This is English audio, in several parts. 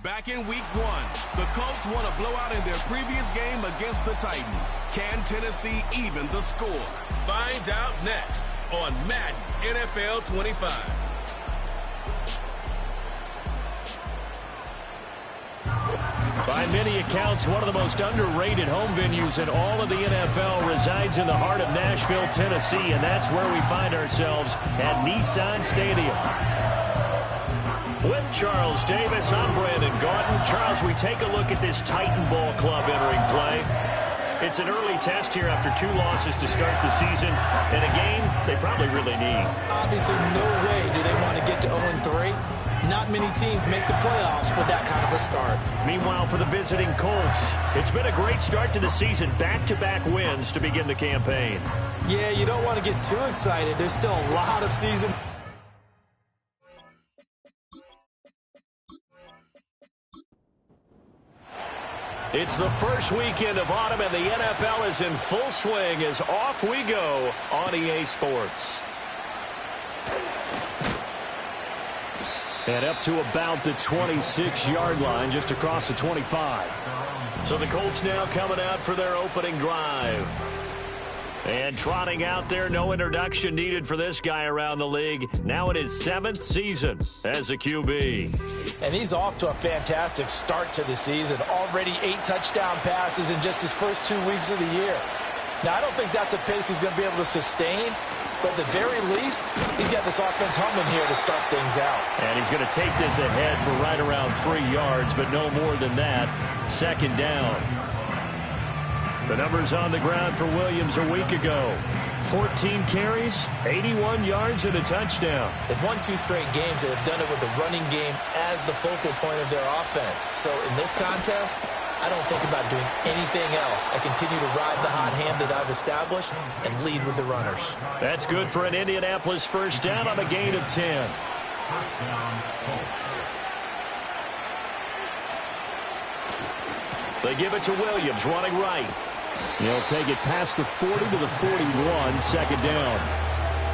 back in week 1. The Colts won a blowout in their previous game against the Titans. Can Tennessee even the score? Find out next on Madden NFL 25. By many accounts, one of the most underrated home venues in all of the NFL resides in the heart of Nashville, Tennessee, and that's where we find ourselves at Nissan Stadium. With Charles Davis, I'm Brandon Gaudin. Charles, we take a look at this Titan Ball Club entering play. It's an early test here after 2 losses to start the season, and a game they probably really need. Obviously, no way do they want to get to 0-3. Not many teams make the playoffs with that kind of a start. Meanwhile, for the visiting Colts, it's been a great start to the season. Back-to-back wins to begin the campaign. Yeah, you don't want to get too excited. There's still a lot of season. It's the first weekend of autumn, and the NFL is in full swing as off we go on EA Sports. And up to about the 26-yard line, just across the 25. So the Colts now coming out for their opening drive. And trotting out there, no introduction needed for this guy around the league. Now in his 7th season as a QB. And he's off to a fantastic start to the season. Already 8 touchdown passes in just his first 2 weeks of the year. Now, I don't think that's a pace he's going to be able to sustain. But at the very least, he's got this offense humming here to start things out. And he's going to take this ahead for right around 3 yards, but no more than that. 2nd down. The numbers on the ground for Williams a week ago. 14 carries, 81 yards, and a touchdown. They've won 2 straight games and have done it with the running game as the focal point of their offense. So in this contest, I don't think about doing anything else. I continue to ride the hot hand that I've established and lead with the runners. That's good for an Indianapolis first down on a gain of 10. They give it to Williams, running right. He'll take it past the 40 to the 41, 2nd down.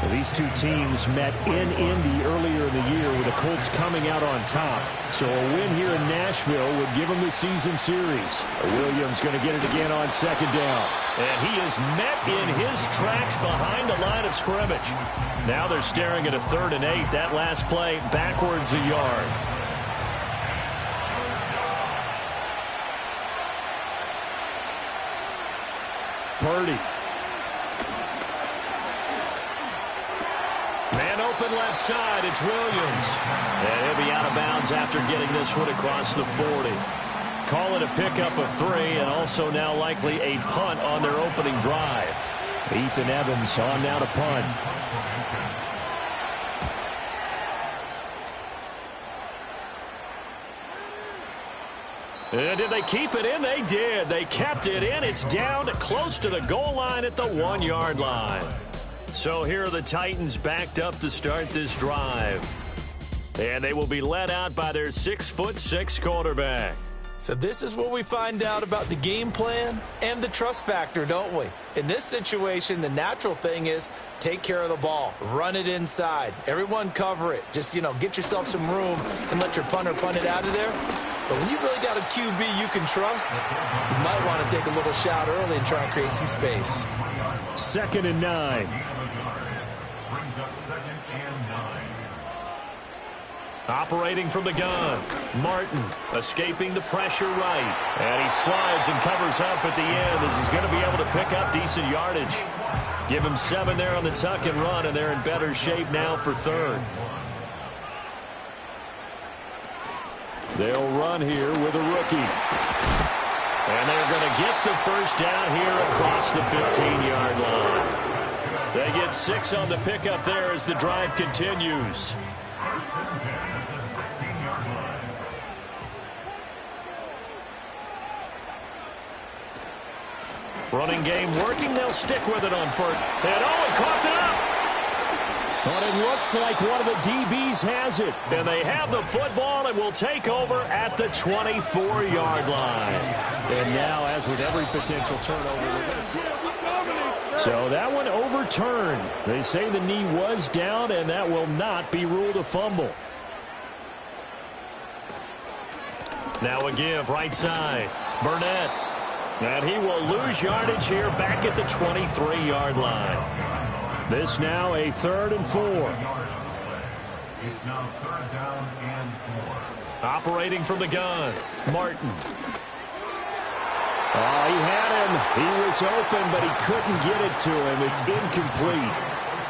Well, these 2 teams met in Indy earlier in the year with the Colts coming out on top. So a win here in Nashville would give them the season series. Williams going to get it again on 2nd down. And he is met in his tracks behind the line of scrimmage. Now they're staring at a 3rd and 8. That last play backwards a yard. Purdy. Man open left side, it's Williams. And he'll be out of bounds after getting this one across the 40. Call it a pickup of 3, and also now likely a punt on their opening drive. Ethan Evans on now to punt. And did they keep it in? They did. They kept it in. It's down close to the goal line at the 1-yard line. So here are the Titans backed up to start this drive. And they will be led out by their 6'6" quarterback. So this is where we find out about the game plan and the trust factor, don't we? In this situation, the natural thing is take care of the ball, run it inside. Everyone cover it. Just, get yourself some room and let your punter punt it out of there. But when you really got a QB you can trust, you might want to take a little shot early and try and create some space. 2nd and 9. Operating from the gun. Martin escaping the pressure right. And he slides and covers up at the end as he's going to be able to pick up decent yardage. Give him 7 there on the tuck and run, and they're in better shape now for 3rd. They'll run here with a rookie. And they're going to get the first down here across the 15-yard line. They get 6 on the pickup there as the drive continues. Running game working. They'll stick with it on 1st. And he caught it up. But it looks like one of the DBs has it. And they have the football and will take over at the 24-yard line. And now, as with every potential turnover, so that one overturned. They say the knee was down, and that will not be ruled a fumble. Now a give right side. Burnett. And he will lose yardage here back at the 23-yard line. This now a 3rd and 4. It's now 3rd down and 4. Operating from the gun. Martin. Oh, he had him. He was open, but he couldn't get it to him. It's incomplete.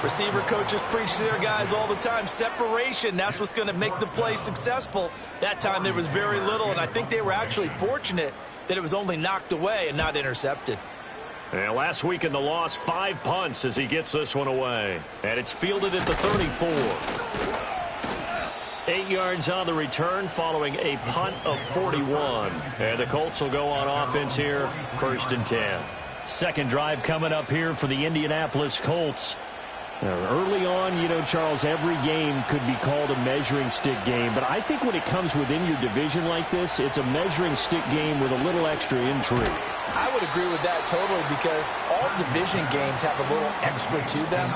Receiver coaches preach to their guys all the time. Separation, that's what's going to make the play successful. That time there was very little, and I think they were actually fortunate that it was only knocked away and not intercepted. And last week in the loss, 5 punts as he gets this one away. And it's fielded at the 34. 8 yards on the return following a punt of 41. And the Colts will go on offense here, 1st and 10. Second drive coming up here for the Indianapolis Colts. Early on, you know, Charles, every game could be called a measuring stick game. But I think when it comes within your division like this, it's a measuring stick game with a little extra intrigue. I would agree with that totally because all division games have a little extra to them.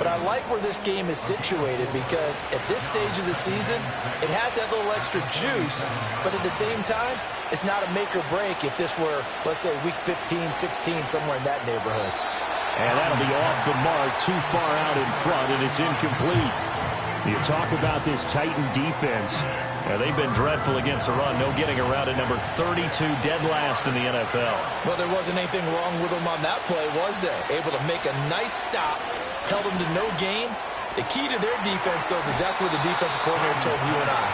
But I like where this game is situated because at this stage of the season, it has that little extra juice. But at the same time, it's not a make or break if this were, let's say, week 15, 16, somewhere in that neighborhood. And that'll be off the mark, too far out in front, and it's incomplete. You talk about this Titan defense. They've been dreadful against the run. No getting around at number 32, dead last in the NFL. Well, there wasn't anything wrong with them on that play, was there? Able to make a nice stop, held them to no gain. The key to their defense, though, is exactly what the defensive coordinator told you and I.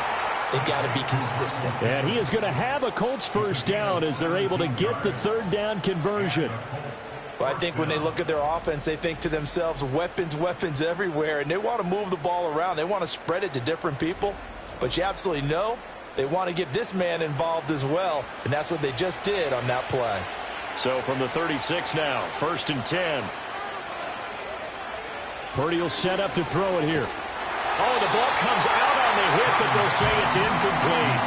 They got to be consistent. And he is going to have a Colts first down as they're able to get the 3rd down conversion. Well, I think when they look at their offense, they think to themselves, weapons, weapons everywhere, and they want to move the ball around. They want to spread it to different people, but you absolutely know they want to get this man involved as well, and that's what they just did on that play. So from the 36 now, 1st and 10. Purdy will set up to throw it here. Oh, the ball comes out on the hit, but they'll say it's incomplete.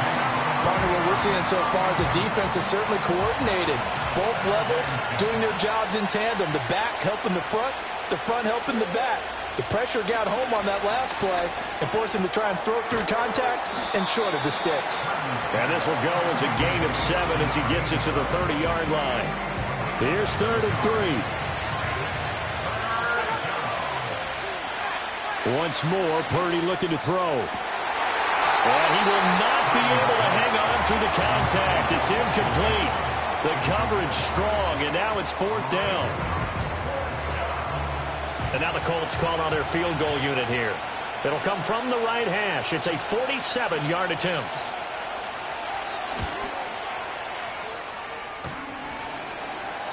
Partner, what we're seeing so far is a defense that's certainly coordinated. Both levels doing their jobs in tandem. The back helping the front helping the back. The pressure got home on that last play and forced him to try and throw through contact and short of the sticks. And this will go as a gain of 7 as he gets it to the 30-yard line. Here's 3rd and 3. Once more, Purdy looking to throw. And he will not be able to hang on through the contact. It's incomplete. The coverage strong, and now it's 4th down. And now the Colts call on their field goal unit here. It'll come from the right hash. It's a 47-yard attempt.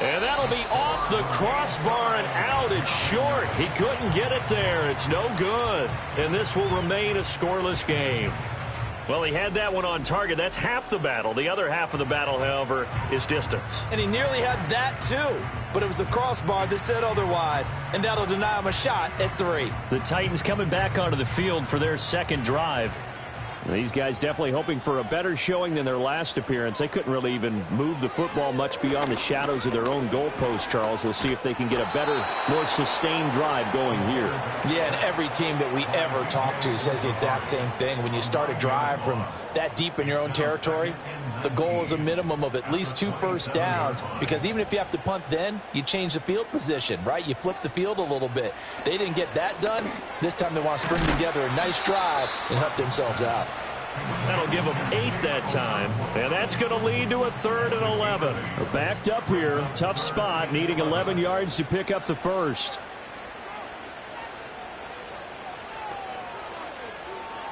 And that'll be off the crossbar and out. It's short. He couldn't get it there. It's no good. And this will remain a scoreless game. Well, he had that one on target. That's half the battle. The other half of the battle, however, is distance. And he nearly had that, too. But it was the crossbar that said otherwise. And that'll deny him a shot at 3. The Titans coming back onto the field for their second drive. These guys definitely hoping for a better showing than their last appearance. They couldn't really even move the football much beyond the shadows of their own goalpost, Charles. We'll see if they can get a better, more sustained drive going here. Yeah, and every team that we ever talk to says the exact same thing. When you start a drive from that deep in your own territory, the goal is a minimum of at least 2 first downs, because even if you have to punt then, you change the field position, right? You flip the field a little bit. They didn't get that done. This time they want to string together a nice drive and help themselves out. That'll give them 8 that time, and that's going to lead to a 3rd and 11. They're backed up here. Tough spot, needing 11 yards to pick up the first.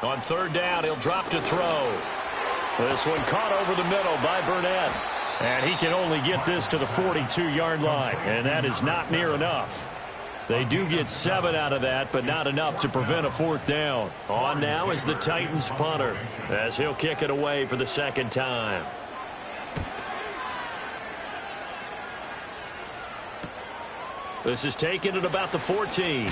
On 3rd down, he'll drop to throw. This one caught over the middle by Burnett. And he can only get this to the 42-yard line, and that is not near enough. They do get 7 out of that, but not enough to prevent a 4th down. On now is the Titans punter, as he'll kick it away for the second time. This is taken at about the 14.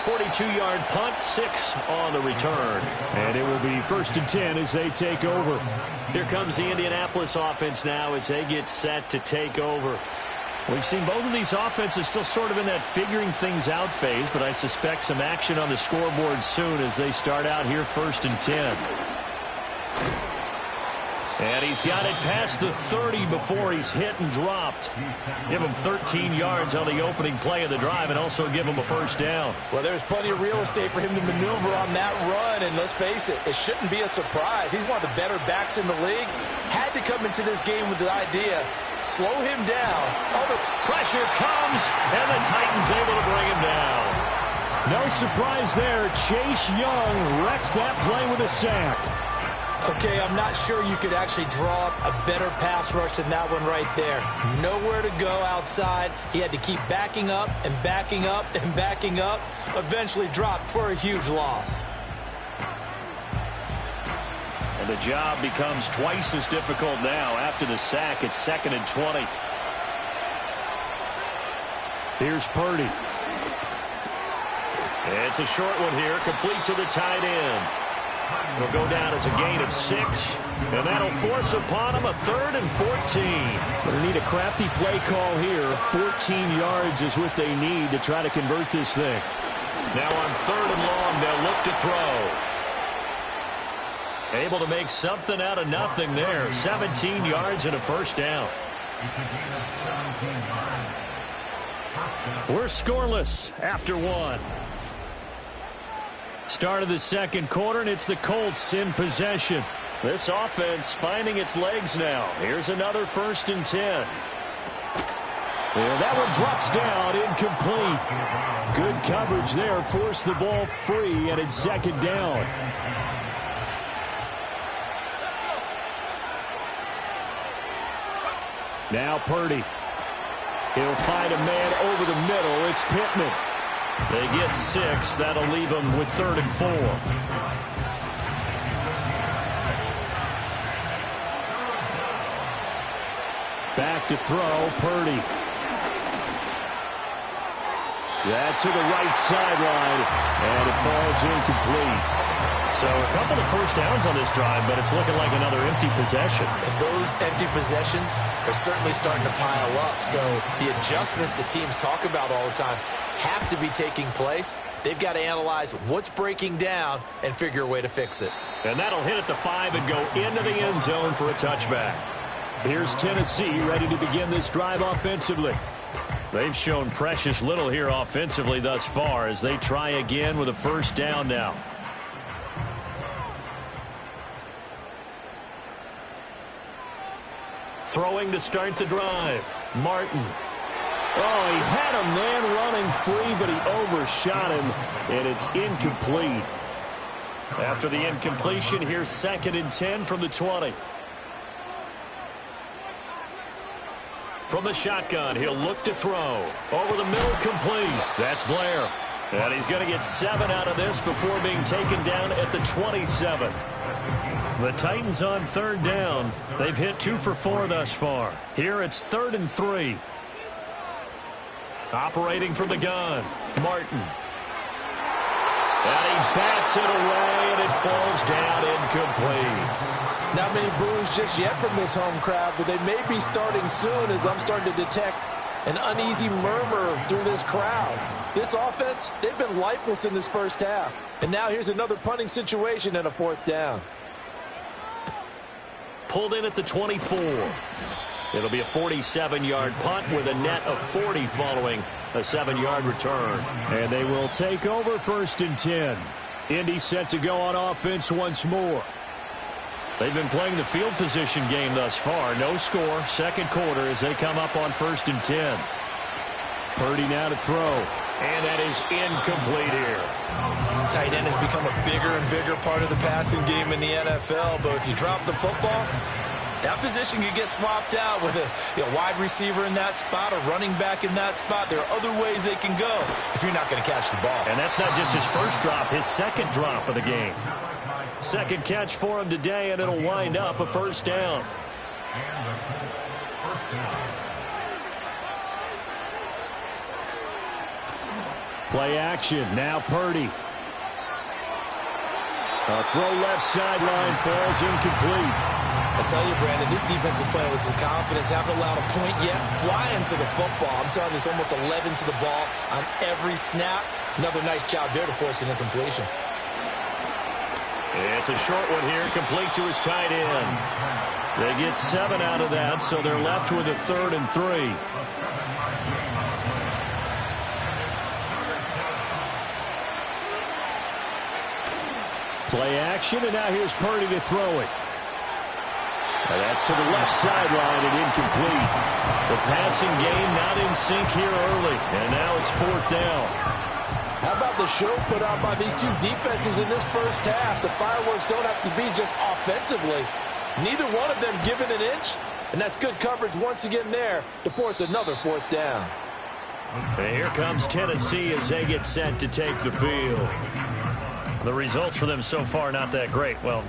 42-yard punt, 6 on the return. And it will be 1st and 10 as they take over. Here comes the Indianapolis offense now as they get set to take over. We've seen both of these offenses still sort of in that figuring things out phase, but I suspect some action on the scoreboard soon as they start out here 1st and 10. And he's got it past the 30 before he's hit and dropped. Give him 13 yards on the opening play of the drive and also give him a first down. Well, there's plenty of real estate for him to maneuver on that run, and let's face it, it shouldn't be a surprise. He's one of the better backs in the league. Had to come into this game with the idea, slow him down. Oh, the pressure comes, and the Titans able to bring him down. No surprise there. Chase Young wrecks that play with a sack. Okay, I'm not sure you could actually draw up a better pass rush than that one right there. Nowhere to go outside. He had to keep backing up and backing up and backing up. Eventually dropped for a huge loss. And the job becomes twice as difficult now. After the sack, it's 2nd and 20. Here's Purdy. It's a short one here, complete to the tight end. It'll go down as a gain of 6, and that'll force upon him a 3rd and 14. They need a crafty play call here. 14 yards is what they need to try to convert this thing. Now on 3rd and long, they'll look to throw. Able to make something out of nothing there. 17 yards and a first down. We're scoreless after 1. Start of the second quarter, and it's the Colts in possession. This offense finding its legs now. Here's another 1st and 10. And that one drops down, incomplete. Good coverage there, forced the ball free, and it's 2nd down. Now Purdy. He'll find a man over the middle. It's Pittman. They get 6. That'll leave them with 3rd and 4. Back to throw, Purdy. That's to the right sideline, and it falls incomplete. So a couple of first downs on this drive, but it's looking like another empty possession. And those empty possessions are certainly starting to pile up. So the adjustments that teams talk about all the time have to be taking place. They've got to analyze what's breaking down and figure a way to fix it. And that'll hit at the 5 and go into the end zone for a touchback. Here's Tennessee ready to begin this drive offensively. They've shown precious little here offensively thus far as they try again with a first down now. Throwing to start the drive. Martin. Oh, he had a man running free, but he overshot him, and it's incomplete. After the incompletion, here's 2nd and 10 from the 20. From the shotgun, he'll look to throw. Over the middle, complete. That's Blair. And he's going to get 7 out of this before being taken down at the 27. The Titans on 3rd down. They've hit 2 for 4 thus far. Here it's 3rd and 3. Operating from the gun, Martin. And he bats it away, and it falls down incomplete. Not many boos just yet from this home crowd, but they may be starting soon as I'm starting to detect an uneasy murmur through this crowd. This offense, they've been lifeless in this first half. And now here's another punting situation and a 4th down. Pulled in at the 24. It'll be a 47-yard punt with a net of 40 following a 7-yard return. And they will take over 1st and 10. Indy set to go on offense once more. They've been playing the field position game thus far. No score, second quarter as they come up on 1st and 10. Purdy now to throw. And that is incomplete here. Tight end has become a bigger and bigger part of the passing game in the NFL. But if you drop the football, that position could get swapped out with a wide receiver in that spot, a running back in that spot. There are other ways they can go if you're not going to catch the ball. And that's not just his first drop, his second drop of the game. Second catch for him today, and it'll wind up a first down. Play action. Now Purdy. A throw left sideline, falls incomplete. I tell you, Brandon, this defense is playing with some confidence. Haven't allowed a point yet. Flying to the football. I'm telling you, it's almost 11 to the ball on every snap. Another nice job there to force an incompletion. It's a short one here, complete to his tight end. They get 7 out of that, so they're left with a 3rd and 3. Play action, and now here's Purdy to throw it. And that's to the left sideline and incomplete. The passing game not in sync here early, and now it's 4th down. How about the show put out by these two defenses in this first half? The fireworks don't have to be just offensively. Neither one of them given an inch, and that's good coverage once again there to force another 4th down. And here comes Tennessee as they get set to take the field. The results for them so far not that great. Well,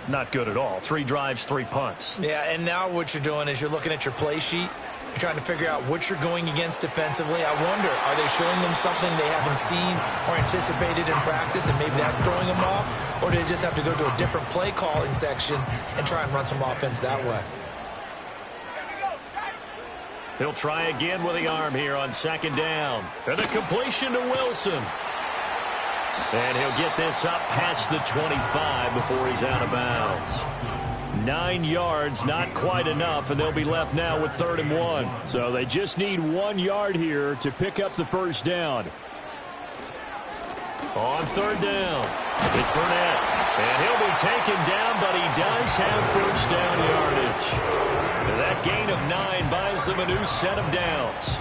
not good at all. 3 drives, 3 punts. Yeah, and now what you're doing is you're looking at your play sheet. You're trying to figure out what you're going against defensively. I wonder, are they showing them something they haven't seen or anticipated in practice, and maybe that's throwing them off? Or do they just have to go to a different play calling section and try and run some offense that way? He'll try again with the arm here on 2nd down. And a completion to Wilson. And he'll get this up past the 25 before he's out of bounds. 9 yards, not quite enough, and they'll be left now with 3rd and 1. So they just need 1 yard here to pick up the 1st down. On 3rd down, it's Burnett. And he'll be taken down, but he does have 1st down yardage. And that gain of 9 buys them a new set of downs.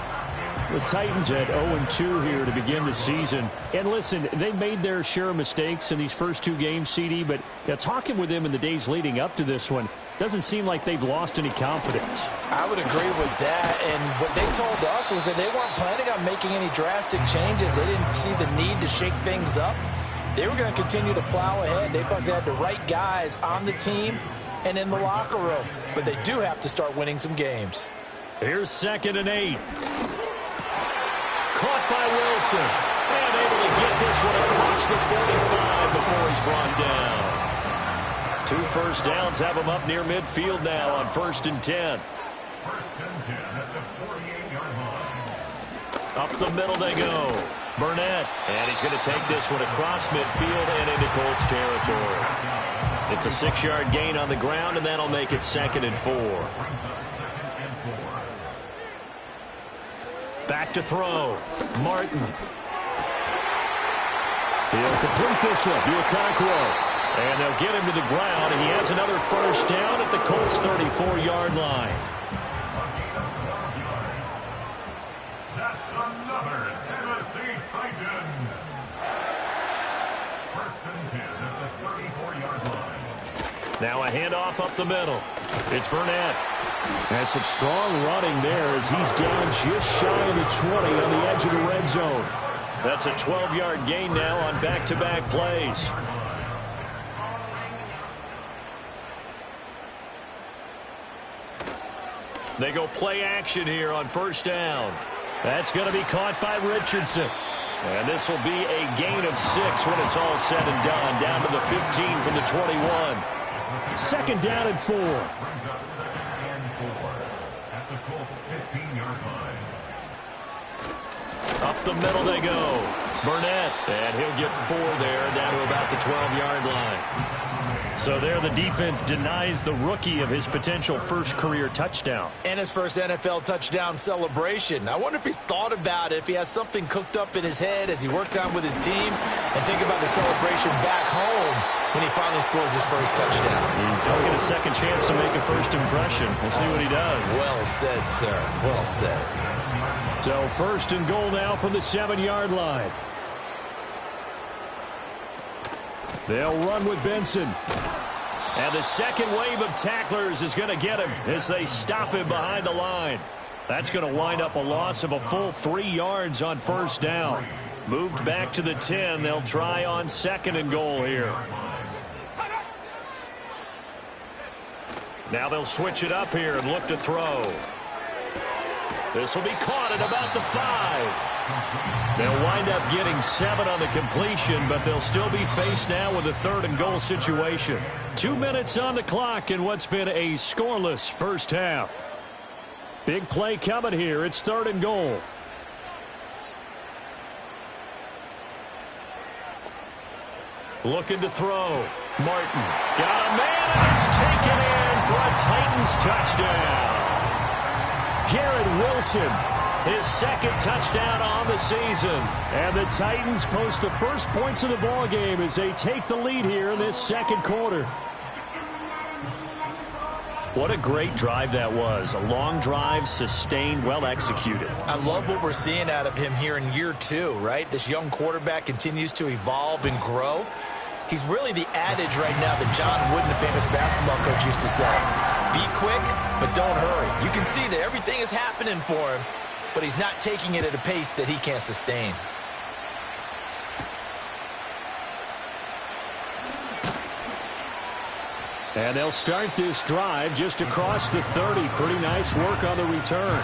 The Titans at 0-2 here to begin the season. And listen, they made their share of mistakes in these first 2 games, CD, but talking with them in the days leading up to this one, doesn't seem like they've lost any confidence. I would agree with that, and what they told us was that they weren't planning on making any drastic changes. They didn't see the need to shake things up. They were going to continue to plow ahead. They thought they had the right guys on the team and in the locker room, but they do have to start winning some games. Here's 2nd and 8. Caught by Wilson. And able to get this one across the 45 before he's brought down. 2 first downs have him up near midfield now on 1st and 10. 1st and 10 at the 48-yard line. Up the middle they go. Burnett. And he's going to take this one across midfield and into Colts territory. It's a 6-yard gain on the ground, and that'll make it 2nd and 4. Back to throw. Martin. He'll complete this one. Okonkwo. And they'll get him to the ground, and he has another 1st down at the Colts' 34-yard line. That's another Tennessee Titan. 1st and 10 at the 34-yard line. Now a handoff up the middle. It's Burnett. That's some strong running there as he's down just shy of the 20 on the edge of the red zone. That's a 12-yard gain now on back-to-back plays. They go play action here on 1st down. That's going to be caught by Richardson. And this will be a gain of 6 when it's all said and done. Down to the 15 from the 21. 2nd down and 4. Brings up 2nd and 4 at the Colts 15-yard line. Up the middle they go. Burnett. And he'll get 4 there down to about the 12-yard line. So there the defense denies the rookie of his potential first career touchdown. And his first NFL touchdown celebration. I wonder if he's thought about it, if he has something cooked up in his head as he worked on with his team, and think about the celebration back home when he finally scores his first touchdown. Don't get a second chance to make a first impression. We'll see what he does. Well said, sir. Well said. So 1st and goal now from the 7-yard line. They'll run with Benson. And the second wave of tacklers is going to get him as they stop him behind the line. That's going to wind up a loss of a full 3 yards on 1st down. Moved back to the 10. They'll try on 2nd and goal here. Now they'll switch it up here and look to throw. This will be caught at about the 5. They'll wind up getting 7 on the completion, but they'll still be faced now with a 3rd and goal situation. 2 minutes on the clock in what's been a scoreless first half. Big play coming here. It's 3rd and goal. Looking to throw. Martin got a man, and it's taken in for a Titans touchdown. Garrett Wilson, his second touchdown on the season. And the Titans post the first points of the ball game as they take the lead here in this second quarter. What a great drive that was. A long drive, sustained, well executed. I love what we're seeing out of him here in year 2, right? This young quarterback continues to evolve and grow. He's really the adage right now that John Wooden, the famous basketball coach, used to say. Be quick, but don't hurry. You can see that everything is happening for him, but he's not taking it at a pace that he can't sustain. And they'll start this drive just across the 30. Pretty nice work on the return.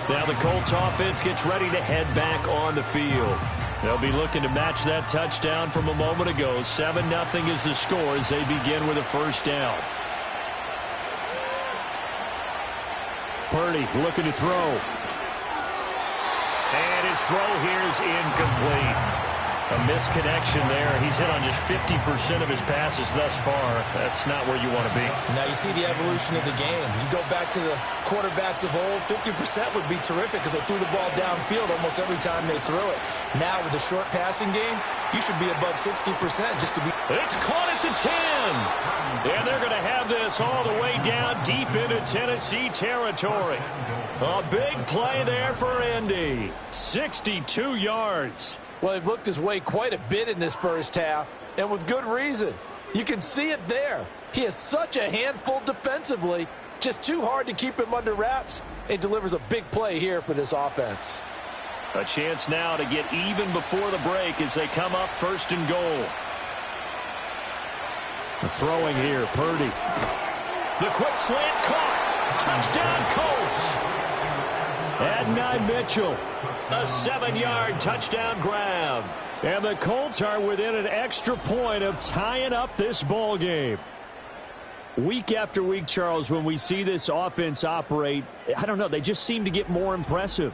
Now the Colts offense gets ready to head back on the field. They'll be looking to match that touchdown from a moment ago. 7-0 is the score as they begin with a first down. Purdy looking to throw. And his throw here is incomplete. A misconnection there. He's hit on just 50% of his passes thus far. That's not where you want to be. Now you see the evolution of the game. You go back to the quarterbacks of old, 50% would be terrific because they threw the ball downfield almost every time they threw it. Now with the short passing game, you should be above 60% just to be. It's caught at the 10. And they're going to have this all the way down deep into Tennessee territory. A big play there for Indy. 62 yards. Well, they've looked his way quite a bit in this first half, and with good reason. You can see it there. He is such a handful defensively, just too hard to keep him under wraps. He delivers a big play here for this offense. A chance now to get even before the break as they come up first and goal. Throwing here, Purdy. The quick slant caught. Touchdown, Colts. Adonai Mitchell, a 7-yard touchdown grab. And the Colts are within an extra point of tying up this ball game. Week after week, Charles, when we see this offense operate, I don't know, they just seem to get more impressive.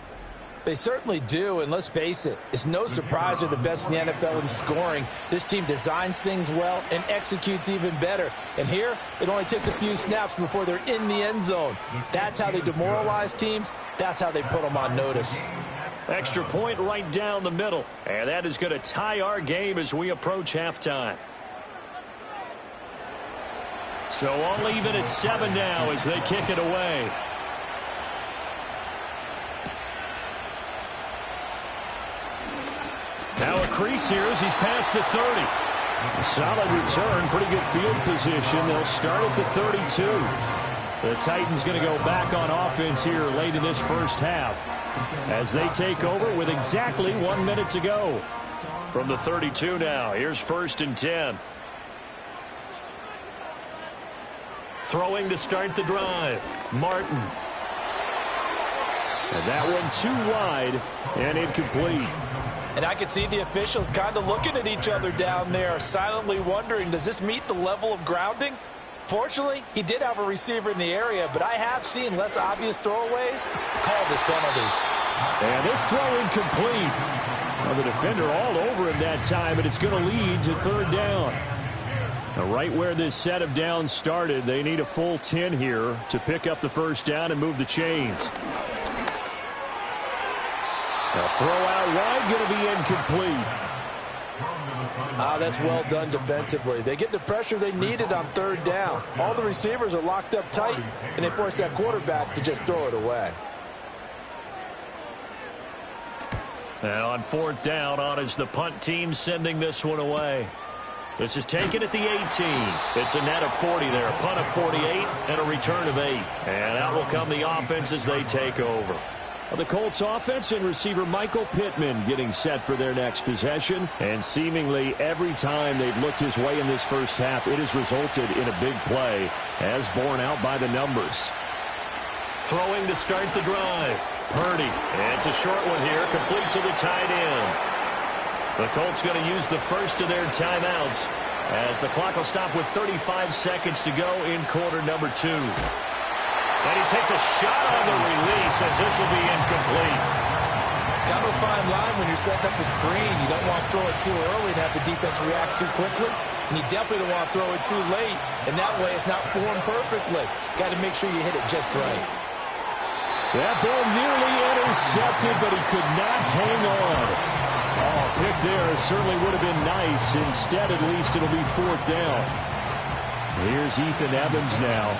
They certainly do, and let's face it, it's no surprise they're the best in the NFL in scoring. This team designs things well and executes even better. And here, it only takes a few snaps before they're in the end zone. That's how they demoralize teams. That's how they put them on notice. Extra point right down the middle. And that is going to tie our game as we approach halftime. So all even at 7 now as they kick it away. Now a crease here as he's past the 30. A solid return, pretty good field position. They'll start at the 32. The Titans going to go back on offense here late in this first half as they take over with exactly 1 minute to go. From the 32 now, here's 1st and 10. Throwing to start the drive, Martin. And that one too wide and incomplete. And I could see the officials kind of looking at each other down there, silently wondering, does this meet the level of grounding? Fortunately, he did have a receiver in the area, but I have seen less obvious throwaways called as penalties. And this throw incomplete. Well, the defender all over him that time, and it's going to lead to 3rd down. Now, right where this set of downs started, they need a full 10 here to pick up the first down and move the chains. A throw out wide, going to be incomplete. That's well done defensively. They get the pressure they needed on 3rd down. All the receivers are locked up tight, and they force that quarterback to just throw it away. Now on 4th down, on is the punt team sending this one away. This is taken at the 18. It's a net of 40 there, a punt of 48, and a return of 8. And out will come the offense as they take over. The Colts offense and receiver Michael Pittman getting set for their next possession. And seemingly every time they've looked his way in this first half, it has resulted in a big play, as borne out by the numbers. Throwing to start the drive, Purdy. And it's a short one here, complete to the tight end. The Colts going to use the first of their timeouts as the clock will stop with 35 seconds to go in quarter number 2. And he takes a shot on the release as this will be incomplete. Kind of a fine line when you're setting up the screen. You don't want to throw it too early and have the defense react too quickly. and you definitely don't want to throw it too late, and that way it's not formed perfectly. Got to make sure you hit it just right. That ball nearly intercepted, but he could not hang on. Oh, pick there certainly would have been nice. Instead, at least it'll be 4th down. Here's Ethan Evans now.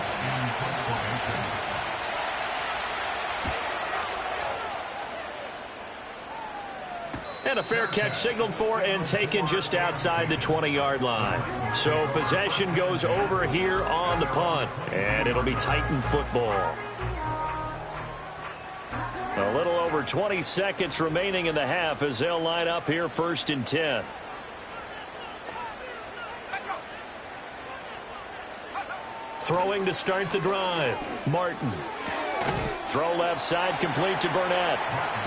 And a fair catch signaled for and taken just outside the 20-yard line. So possession goes over here on the punt, and it'll be Titan football. A little over 20 seconds remaining in the half as they'll line up here 1st and 10. Throwing to start the drive. Martin. Throw left side complete to Burnett.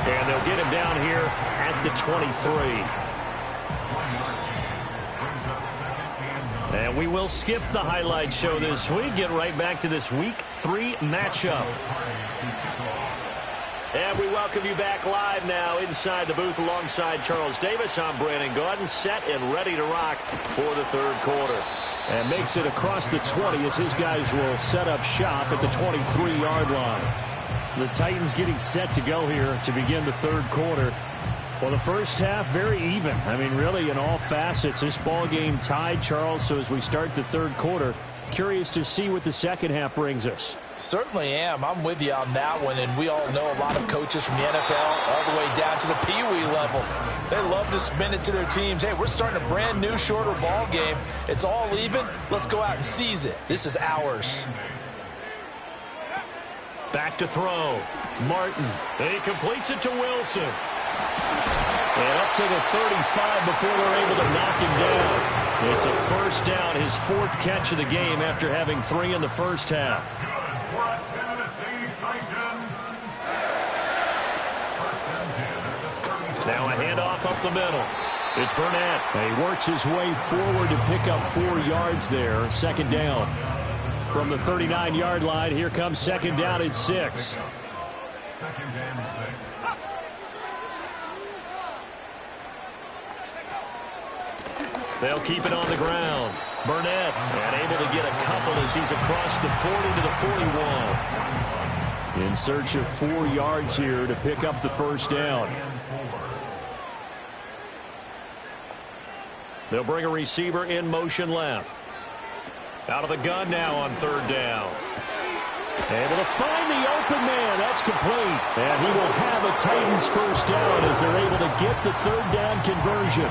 And they'll get him down here at the 23. And we will skip the highlight show this week. Get right back to this Week 3 matchup. And we welcome you back live now inside the booth alongside Charles Davis. I'm Brandon Gaudin, set and ready to rock for the 3rd quarter. And makes it across the 20 as his guys will set up shop at the 23-yard line. The Titans getting set to go here to begin the 3rd quarter. Well, the first half, very even. I mean, really, in all facets, this ball game tied, Charles. So as we start the 3rd quarter, curious to see what the second half brings us. Certainly am. I'm with you on that one, and we all know a lot of coaches from the NFL all the way down to the Pee-wee level. They love to spin it to their teams. Hey, we're starting a brand new, shorter ball game. It's all even. Let's go out and seize it. This is ours. Back to throw. Martin. And he completes it to Wilson. And up to the 35 before they're able to knock him down. It's a 1st down, his 4th catch of the game after having 3 in the first half. Now a handoff up the middle. It's Burnett. And he works his way forward to pick up 4 yards there. 2nd down. From the 39-yard line, here comes 2nd down at 6. They'll keep it on the ground. Burnett, and able to get a couple as he's across the 40 to the 41. In search of 4 yards here to pick up the 1st down. They'll bring a receiver in motion left. Out of the gun now on 3rd down. Able to find the open man. That's complete. And he will have a Titans 1st down as they're able to get the 3rd down conversion.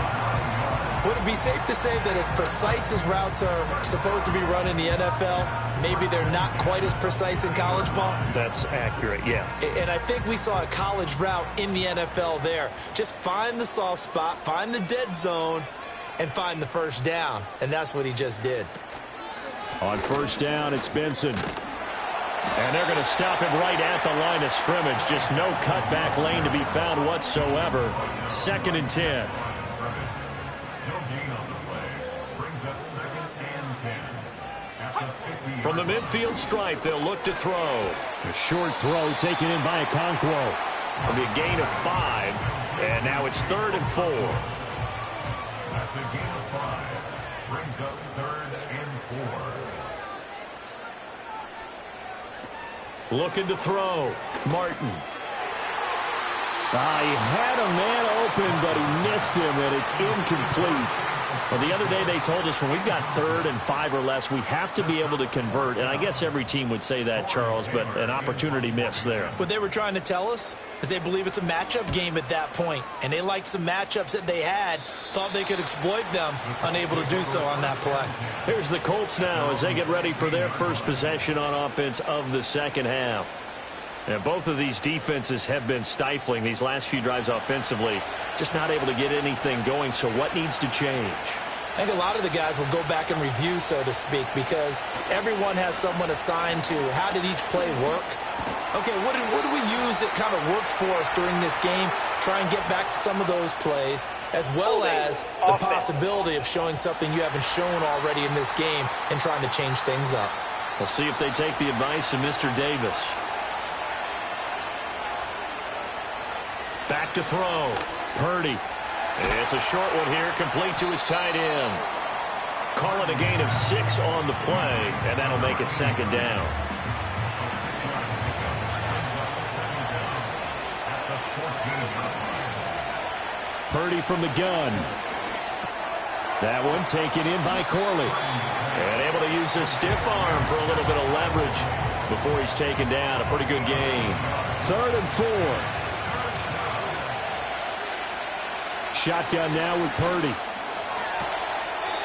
Would it be safe to say that as precise as routes are supposed to be run in the NFL, maybe they're not quite as precise in college ball? That's accurate, yeah. And I think we saw a college route in the NFL there. Just find the soft spot, find the dead zone, and find the 1st down. And that's what he just did. On 1st down, it's Benson. And they're going to stop him right at the line of scrimmage. Just no cutback lane to be found whatsoever. 2nd and 10. From the midfield stripe, they'll look to throw. A short throw taken in by Okonkwo. It'll be a gain of 5. And now it's 3rd and 4. That's a gain of 5. Brings up 3rd and 4. Looking to throw. Martin. He had a man open, but he missed him, and it's incomplete. Well, the other day they told us when we've got 3rd and 5 or less, we have to be able to convert. And I guess every team would say that, Charles, but an opportunity missed there. What they were trying to tell us is they believe it's a matchup game at that point. And they liked some matchups that they had, thought they could exploit them, unable to do so on that play. Here's the Colts now as they get ready for their first possession on offense of the second half. And both of these defenses have been stifling these last few drives offensively. Just not able to get anything going, so what needs to change? I think a lot of the guys will go back and review, so to speak, because everyone has someone assigned to how did each play work. Okay, what did we use that kind of worked for us during this game? Try and get back to some of those plays, as well as the possibility of showing something you haven't shown already in this game and trying to change things up. We'll see if they take the advice of Mr. Davis. Back to throw. Purdy. It's a short one here, complete to his tight end. Call it a gain of 6 on the play, and that'll make it second down. Purdy from the gun. That one taken in by Corley. And able to use his stiff arm for a little bit of leverage before he's taken down. A pretty good gain. 3rd and 4. Shotgun now with Purdy.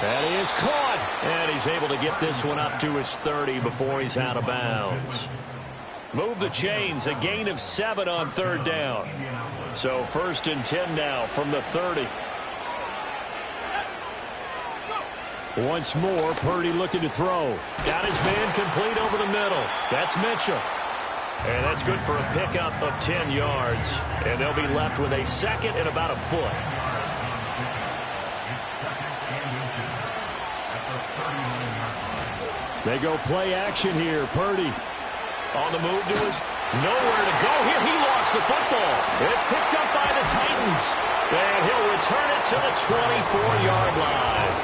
That is caught. And he's able to get this one up to his 30 before he's out of bounds. Move the chains. A gain of 7 on 3rd down. So 1st and 10 now from the 30. Once more, Purdy looking to throw. Got his man complete over the middle. That's Mitchell. And that's good for a pickup of 10 yards. And they'll be left with a 2nd and about a foot. They go play action here. Purdy on the move to his nowhere to go here. He lost the football. It's picked up by the Titans. And he'll return it to the 24-yard line.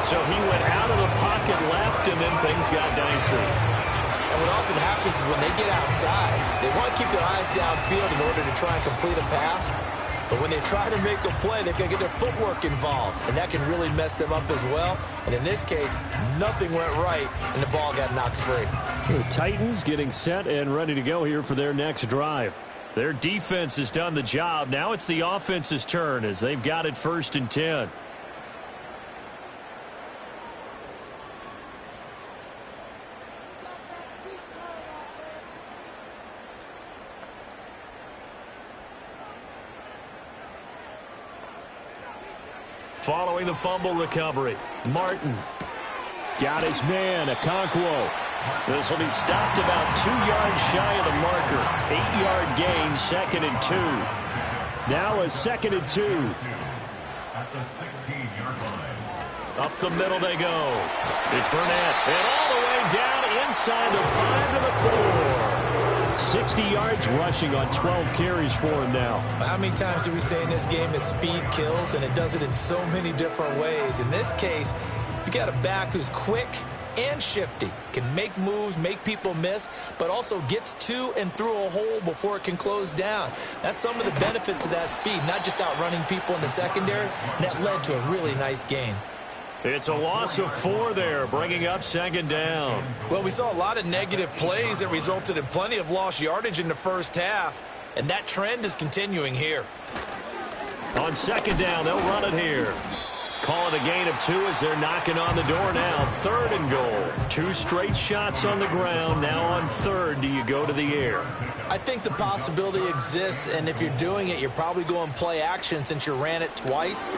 So he went out of the pocket left, and then things got dicey. And what often happens is when they get outside, they want to keep their eyes downfield in order to try and complete a pass. But when they try to make a play, they've got to get their footwork involved, and that can really mess them up as well. And in this case, nothing went right, and the ball got knocked free. The Titans getting set and ready to go here for their next drive. Their defense has done the job. Now it's the offense's turn as they've got it 1st and 10. Following the fumble recovery, Martin got his man, Okonkwo. This will be stopped about 2 yards shy of the marker. 8-yard gain, 2nd and 2. Now a 2nd and 2. At the 16-yard line. Up the middle they go. It's Burnett. And all the way down inside the 5 to the 4. 60 yards rushing on 12 carries for him now. How many times do we say in this game that speed kills, and it does it in so many different ways? In this case, you got a back who's quick and shifty, can make moves, make people miss, but also gets to and through a hole before it can close down. That's some of the benefits of that speed, not just outrunning people in the secondary, and that led to a really nice gain. It's a loss of 4 there, bringing up 2nd down. Well, we saw a lot of negative plays that resulted in plenty of lost yardage in the first half, and that trend is continuing here. On 2nd down, they'll run it here. Call it a gain of 2 as they're knocking on the door now. 3rd and goal. 2 straight shots on the ground. Now on 3rd, do you go to the air? I think the possibility exists, and if you're doing it, you're probably going play action since you ran it twice.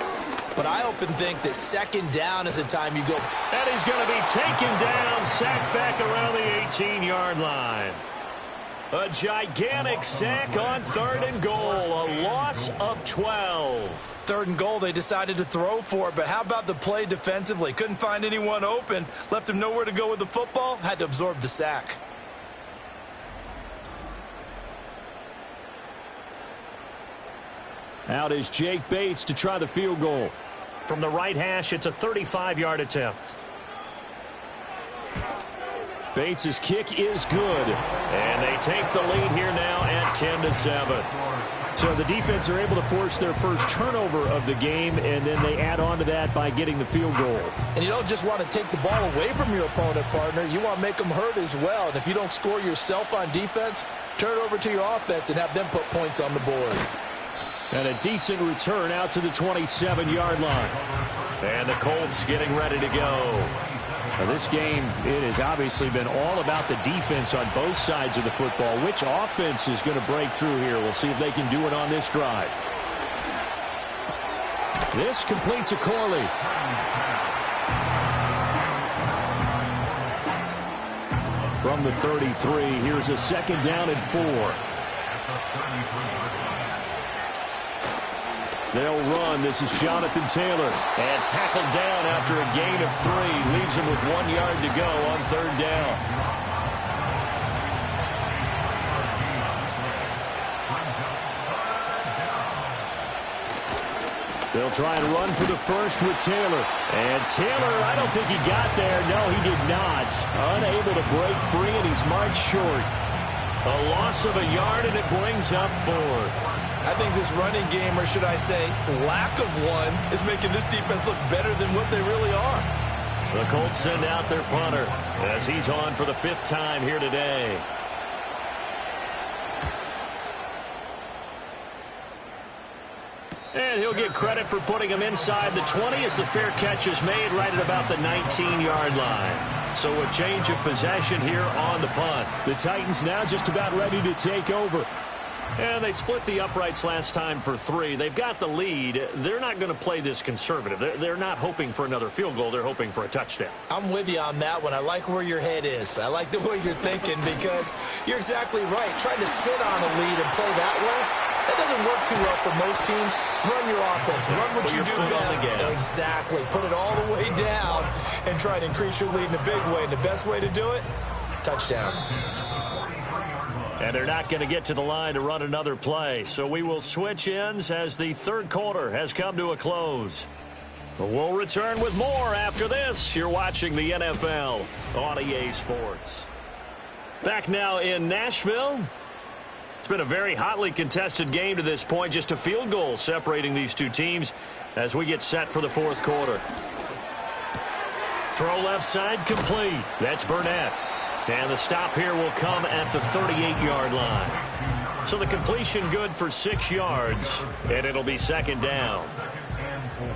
But I often think that 2nd down is the time you go. And he's going to be taken down, sacked back around the 18-yard line. A gigantic sack on 3rd and goal. A loss of 12. 3rd and goal, they decided to throw for it, but how about the play defensively? Couldn't find anyone open, left him nowhere to go with the football, had to absorb the sack. Out is Jake Bates to try the field goal. From the right hash, it's a 35-yard attempt. Bates' kick is good. And they take the lead here now at 10-7. So the defense are able to force their first turnover of the game, and then they add on to that by getting the field goal. And you don't just want to take the ball away from your opponent, partner. You want to make them hurt as well. And if you don't score yourself on defense, turn it over to your offense and have them put points on the board. And a decent return out to the 27-yard line. And the Colts getting ready to go. Now this game, it has obviously been all about the defense on both sides of the football. Which offense is going to break through here? We'll see if they can do it on this drive. This completes to Corley. From the 33, here's a 2nd down and 4. They'll run. This is Jonathan Taylor. And tackled down after a gain of 3. Leaves him with 1 yard to go on 3rd down. They'll try and run for the first with Taylor. And Taylor, I don't think he got there. No, he did not. Unable to break free, and he's marked short. A loss of a yard, and it brings up fourth. I think this running game, or should I say lack of one, is making this defense look better than what they really are. The Colts send out their punter as he's on for the 5th time here today. And he'll get credit for putting him inside the 20 as the fair catch is made right at about the 19-yard line. So a change of possession here on the punt. The Titans now just about ready to take over. And they split the uprights last time for 3. They've got the lead. They're not going to play this conservative. They're not hoping for another field goal. They're hoping for a touchdown. I'm with you on that one. I like where your head is. I like the way you're thinking because you're exactly right. Trying to sit on a lead and play that way, that doesn't work too well for most teams. Run your offense. Run what you do best. Exactly. Put it all the way down and try to increase your lead in a big way. And the best way to do it, touchdowns. And they're not going to get to the line to run another play. So we will switch ends as the 3rd quarter has come to a close. We'll return with more after this. You're watching the NFL on EA Sports. Back now in Nashville. It's been a very hotly contested game to this point. Just a field goal separating these two teams as we get set for the 4th quarter. Throw left side complete. That's Burnett. And the stop here will come at the 38-yard line. So the completion good for 6 yards, and it'll be 2nd down. 2nd and 4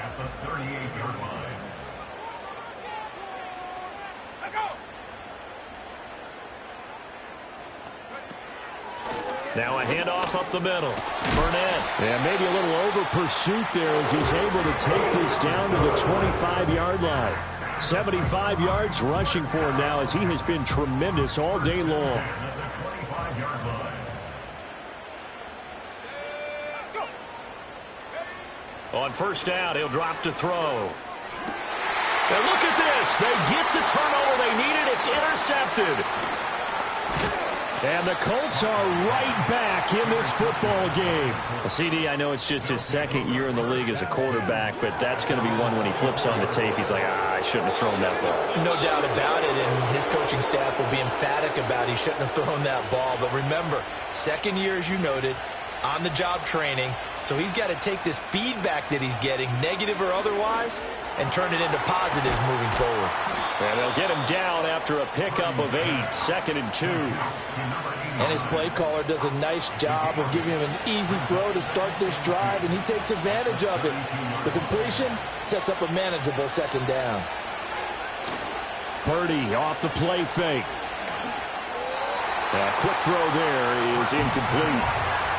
at the 38-yard line. Now a handoff up the middle. Burnett. Yeah, maybe a little over pursuit there as he's able to take this down to the 25-yard line. 75 yards rushing for him now as he has been tremendous all day long. On 1st down, he'll drop to throw. And look at this. They get the turnover they needed. It's intercepted. And the Colts are right back in this football game. CD, I know it's just his 2nd year in the league as a quarterback, but that's going to be one when he flips on the tape. He's like, I shouldn't have thrown that ball. No doubt about it, and his coaching staff will be emphatic about he shouldn't have thrown that ball. But remember, 2nd year, as you noted, on-the-job training, so he's got to take this feedback that he's getting, negative or otherwise, and turn it into positives moving forward. And they'll get him down after a pickup of 8, 2nd and 2. And his play caller does a nice job of giving him an easy throw to start this drive, and he takes advantage of it. The completion sets up a manageable 2nd down. Purdy off the play fake. A quick throw there is incomplete.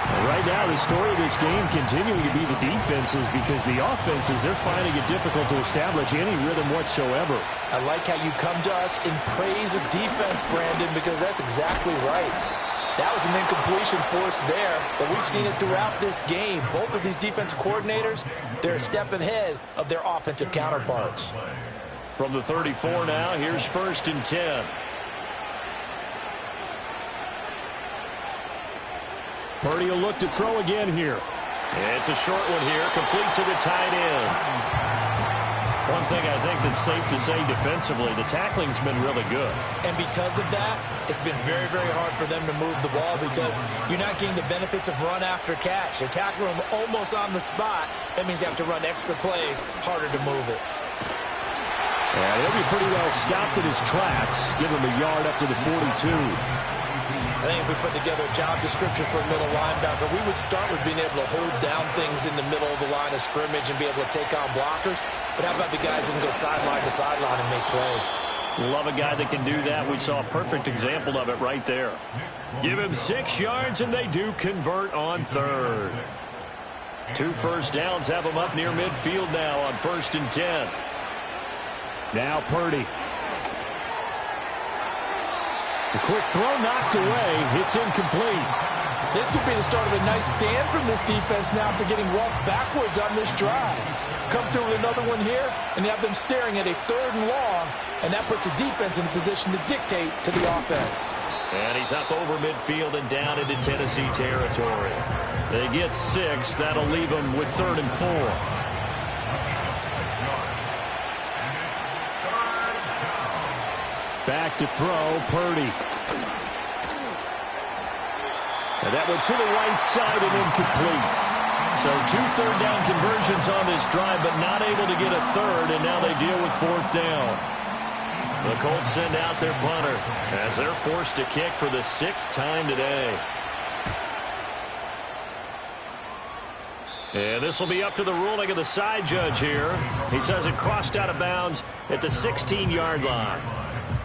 Right now, the story of this game continuing to be the defenses because the offenses, they're finding it difficult to establish any rhythm whatsoever. I like how you come to us in praise of defense, Brandon, because that's exactly right. That was an incompletion force there, but we've seen it throughout this game. Both of these defensive coordinators, they're a step ahead of their offensive counterparts. From the 34 now, here's 1st and 10. Purdy will look to throw again here. It's a short one here, complete to the tight end. One thing I think that's safe to say defensively, the tackling's been really good. And because of that, it's been very, very hard for them to move the ball because you're not getting the benefits of run after catch. They're tackling them almost on the spot. That means you have to run extra plays, harder to move it. And he'll be pretty well stopped in his tracks. Give him a yard up to the 42. I think if we put together a job description for a middle linebacker, we would start with being able to hold down things in the middle of the line of scrimmage and be able to take on blockers. But how about the guys who can go sideline to sideline and make plays? Love a guy that can do that. We saw a perfect example of it right there. Give him 6 yards, and they do convert on 3rd. 2 first downs have him up near midfield now on 1st and 10. Now Purdy. The quick throw knocked away. It's incomplete. This could be the start of a nice stand from this defense now after getting walked backwards on this drive. Come through with another one here, and you have them staring at a 3rd and long, and that puts the defense in a position to dictate to the offense. And he's up over midfield and down into Tennessee territory. They get 6. That'll leave them with 3rd and 4. Back to throw, Purdy. And that went to the right side and incomplete. So 2 third-down conversions on this drive, but not able to get a third, and now they deal with 4th down. The Colts send out their punter as they're forced to kick for the 6th time today. And this will be up to the ruling of the side judge here. He says it crossed out of bounds at the 16-yard line.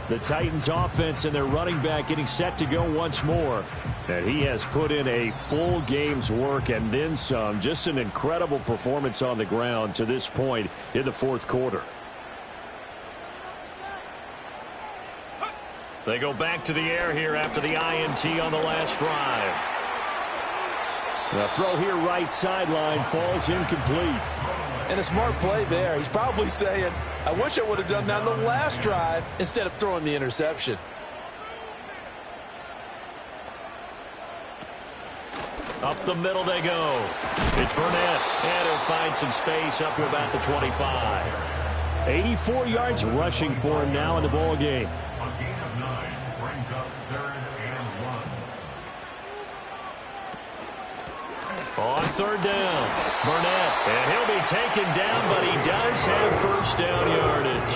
The Titans offense and their running back getting set to go once more. And he has put in a full game's work and then some. Just an incredible performance on the ground to this point in the 4th quarter. They go back to the air here after the INT on the last drive. The throw here right sideline falls incomplete. And a smart play there. He's probably saying, I wish I would have done that on the last drive instead of throwing the interception. Up the middle they go. It's Burnett. And he'll find some space up to about the 25. 84 yards rushing for him now in the ball game. A gain of 9 brings up 3rd and 1. On 3rd down, Burnett. And he'll be taken down, but he does have 1st down yardage.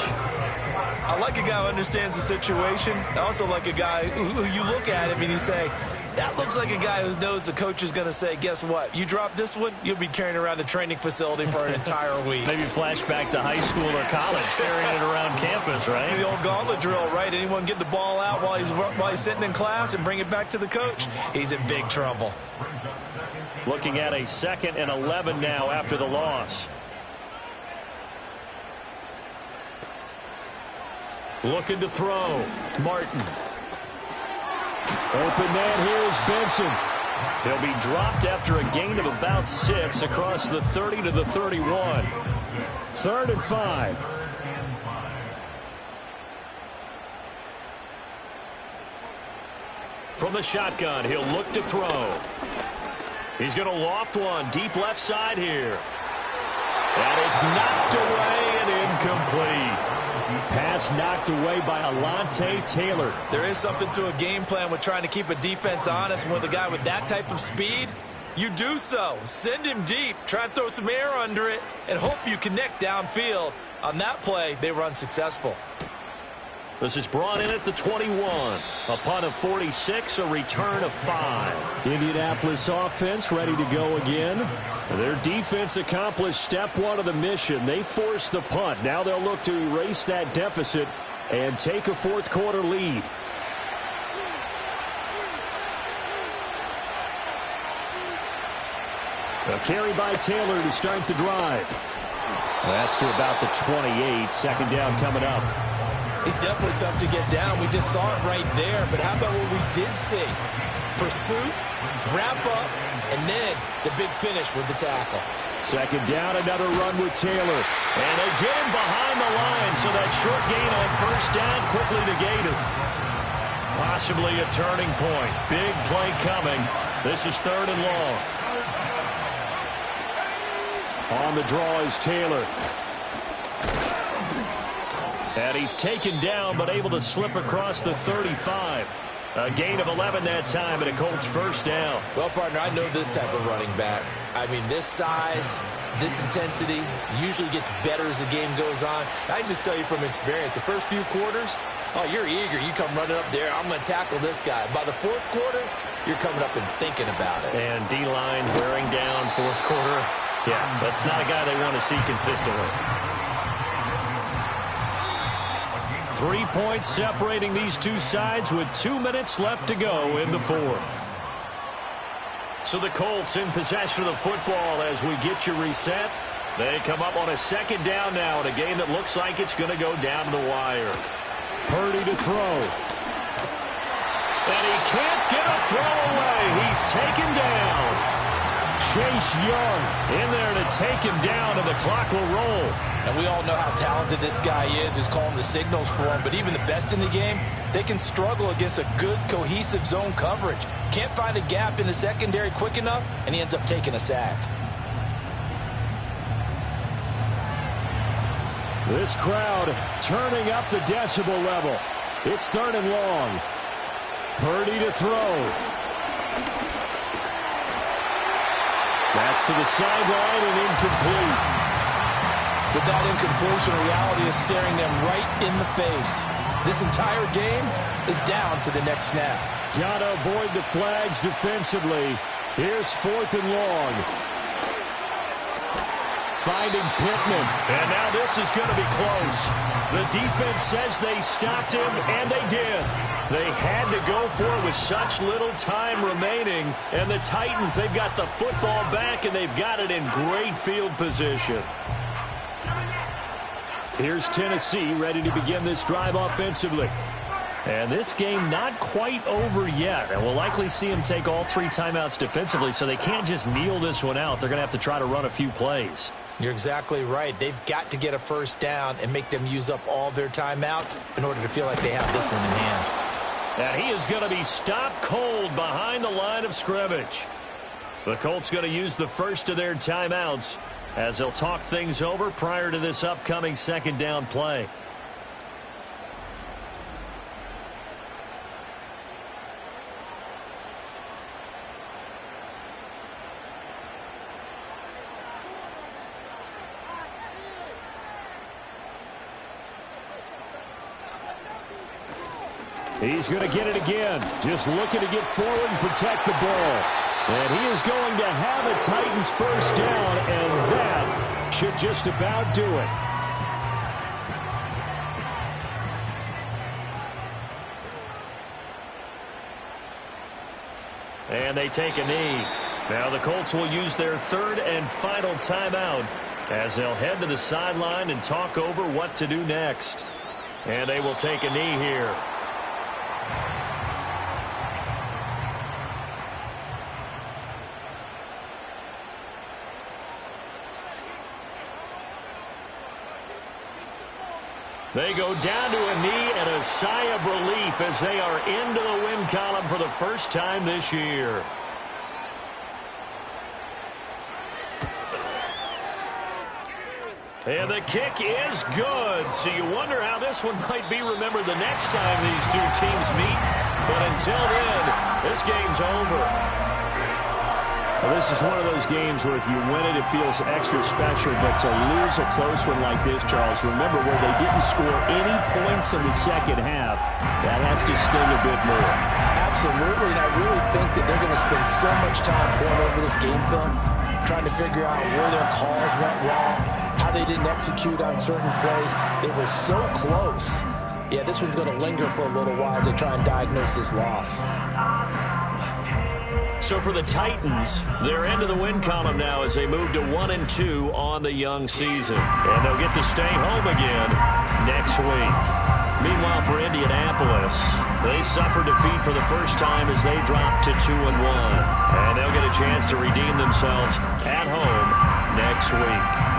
I like a guy who understands the situation. I also like a guy who you look at him and you say, that looks like a guy who knows the coach is going to say, guess what? You drop this one, you'll be carrying around the training facility for an entire week. Maybe flashback to high school or college, carrying it around campus, right? The old gauntlet drill, right? Anyone get the ball out while he's sitting in class and bring it back to the coach? He's in big trouble. Looking at a 2nd and 11 now after the loss. Looking to throw. Martin. Open man here is Benson. He'll be dropped after a gain of about 6 across the 30 to the 31. 3rd and 5. From the shotgun, he'll look to throw. He's going to loft one deep left side here. And it's knocked away and incomplete. Pass knocked away by Alontae Taylor. There is something to a game plan with trying to keep a defense honest. And with a guy with that type of speed, you do so. Send him deep. Try and throw some air under it and hope you connect downfield. On that play, they were unsuccessful. This is brought in at the 21. A punt of 46, a return of 5. Indianapolis offense ready to go again. Their defense accomplished step 1 of the mission. They forced the punt. Now they'll look to erase that deficit and take a 4th quarter lead. A carry by Taylor to start the drive. That's to about the 28. 2nd down coming up. He's definitely tough to get down. We just saw it right there. But how about what we did see? Pursuit, wrap up, and then the big finish with the tackle. 2nd down, another run with Taylor. And they get him behind the line, so that short gain on 1st down quickly negated. Possibly a turning point. Big play coming. This is 3rd and long. On the draw is Taylor. And he's taken down, but able to slip across the 35. A gain of 11 that time, and a Colts 1st down. Well, partner, I know this type of running back. I mean, this size, this intensity usually gets better as the game goes on. I can just tell you from experience, the first few quarters, oh, you're eager. You come running up there, I'm going to tackle this guy. By the 4th quarter, you're coming up and thinking about it. And D-line wearing down 4th quarter. Yeah, that's not a guy they want to see consistently. 3 points separating these two sides with 2 minutes left to go in the 4th. So the Colts in possession of the football as we get you reset. They come up on a 2nd down now in a game that looks like it's going to go down to the wire. Purdy to throw. And he can't get a throw away. He's taken down. Chase Young in there to take him down, and the clock will roll. And we all know how talented this guy is, who's calling the signals for him. But even the best in the game, they can struggle against a good, cohesive zone coverage. Can't find a gap in the secondary quick enough, and he ends up taking a sack. This crowd turning up the decibel level. It's 3rd and long. Purdy to throw. That's to the sideline and incomplete. With that incompletion, reality is staring them right in the face. This entire game is down to the next snap. Gotta avoid the flags defensively. Here's 4th and long. Finding Pittman. And now this is going to be close. The defense says they stopped him, and they did. They had to go for it with such little time remaining. And the Titans, they've got the football back, and they've got it in great field position. Here's Tennessee ready to begin this drive offensively. And this game not quite over yet. And we'll likely see them take all 3 timeouts defensively, so they can't just kneel this one out. They're going to have to try to run a few plays. You're exactly right. They've got to get a first down and make them use up all their timeouts in order to feel like they have this one in hand. And he is going to be stopped cold behind the line of scrimmage. The Colts going to use the first of their timeouts as they'll talk things over prior to this upcoming 2nd down play. He's going to get it again. Just looking to get forward and protect the ball. And he is going to have a Titans first down, and that should just about do it. And they take a knee. Now the Colts will use their 3rd and final timeout as they'll head to the sideline and talk over what to do next. And they will take a knee here. They go down to a knee and a sigh of relief as they are into the win column for the first time this year. And the kick is good, so you wonder how this one might be remembered the next time these two teams meet. But until then, this game's over. Well, this is one of those games where if you win it, it feels extra special. But to lose a close one like this, Charles, remember where they didn't score any points in the second half, that has to sting a bit more. Absolutely, and I really think that they're going to spend so much time pouring over this game film, trying to figure out where their calls went wrong, how they didn't execute on certain plays. It was so close. Yeah, this one's going to linger for a little while as they try and diagnose this loss. So for the Titans, they're into the win column now as they move to 1-2 on the young season. And they'll get to stay home again next week. Meanwhile, for Indianapolis, they suffered defeat for the first time as they dropped to 2-1. And they'll get a chance to redeem themselves at home next week.